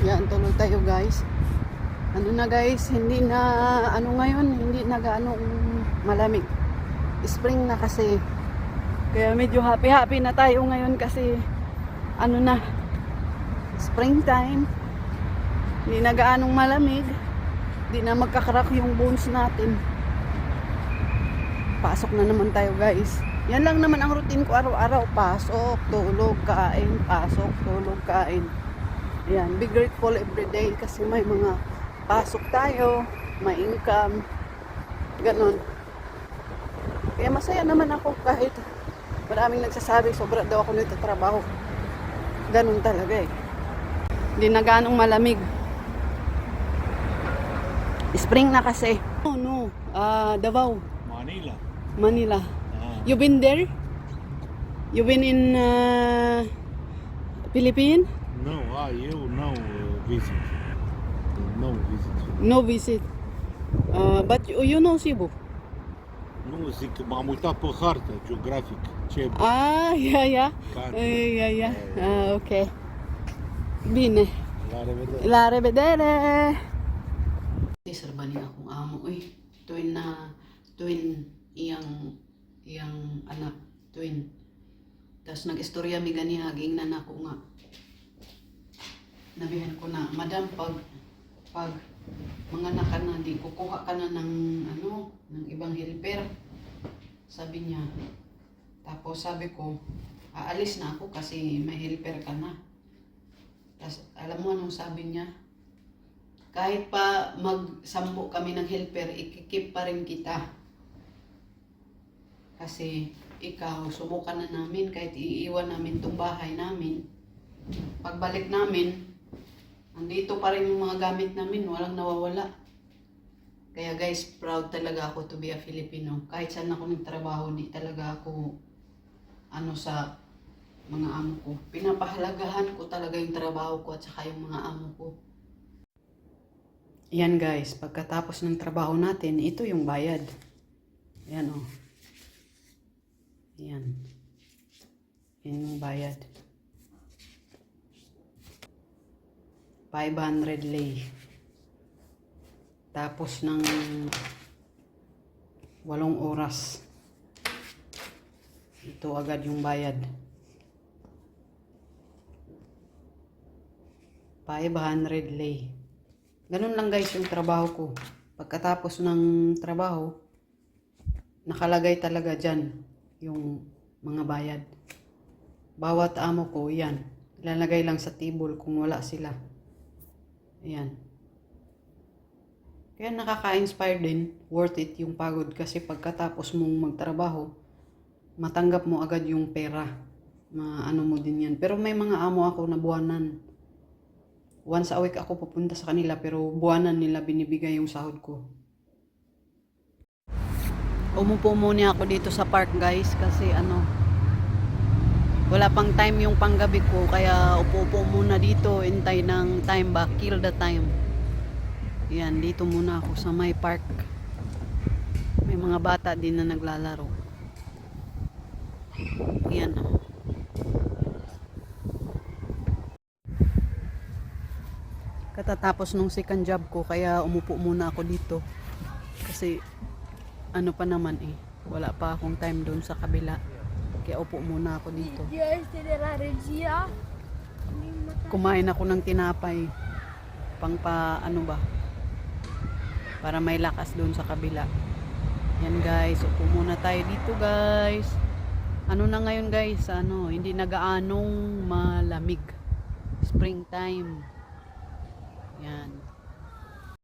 Yan, tuloy tayo guys. Ano na guys, hindi na, ano ngayon, hindi na gaano malamig. Spring na kasi. Kaya medyo happy na tayo ngayon kasi, ano na, springtime. Hindi na gaanong malamig. Hindi na magkakrak yung bones natin. Pasok na naman tayo guys. Yan lang naman ang routine ko araw-araw. Pasok, tulog, kain, pasok, tulog, kain. Yan, be grateful everyday kasi may mga pasok tayo, may income, ganon. Kaya masaya naman ako kahit maraming nagsasabi sobra daw ako nito trabaho. Ganon talaga eh. Hindi na ganong malamig. Spring na kasi. Oh no, Davao. Manila. You been there? You been in Philippines? No, you no visit. No visit. No visit. But you know Cebu? Ну, معمولتها по карта, geographic. Чеб. Yeah. Карта. Yeah. Okay. Bine. Arrivederci. Ilare vedere. Serba niya akong amo. Uy, twin iyang anak. Twin. Tapos nag-istorya mi gani haging na ako nga. Nabihan ko na, madam, pag mga anak ka na, di kukuha ka na ng ibang helper. Sabi niya. Tapos sabi ko, aalis na ako kasi may helper ka na. Tapos alam mo anong sabi niya? Kahit pa magsambo kami ng helper, ikikip pa rin kita. Kasi ikaw, subukan na namin kahit iiwan namin tong bahay namin. Pagbalik namin, andito pa rin yung mga gamit namin, walang nawawala. Kaya guys, proud talaga ako to be a Filipino. Kahit saan ako nagtrabaho, di talaga ako sa mga amo ko. Pinapahalagahan ko talaga yung trabaho ko at saka yung mga amo ko. Yan guys, pagkatapos ng trabaho natin, ito yung bayad. Yan o. Yan. Yan yung bayad. 500 lei. Tapos ng 8 oras. Ito agad yung bayad. 500 lei. Ganun lang guys yung trabaho ko. Pagkatapos ng trabaho, nakalagay talaga dyan yung mga bayad. Bawat amo ko, yan. Ilalagay lang sa table kung wala sila. Ayan. Kaya nakaka-inspire din, worth it yung pagod kasi pagkatapos mong magtrabaho, matanggap mo agad yung pera. Maano mo din yan. Pero may mga amo ako na buwanan. Once a week ako pupunta sa kanila pero buwanan nila binibigay yung sahod ko. Umupo muna ako dito sa park guys kasi wala pang time yung panggabi ko kaya upo muna dito, intay ng time ba, kill the time. Yan, dito muna ako sa my park. May mga bata din na naglalaro. Yan. Katatapos nung second job ko kaya umupo muna ako dito. Kasi pa naman wala pa akong time doon sa kabila. Kaya upo muna ako dito. Kumain ako ng tinapay. Para may lakas doon sa kabila. Yan guys, upo muna tayo dito guys. Na ngayon guys, hindi na gaanong malamig. Springtime. Yan.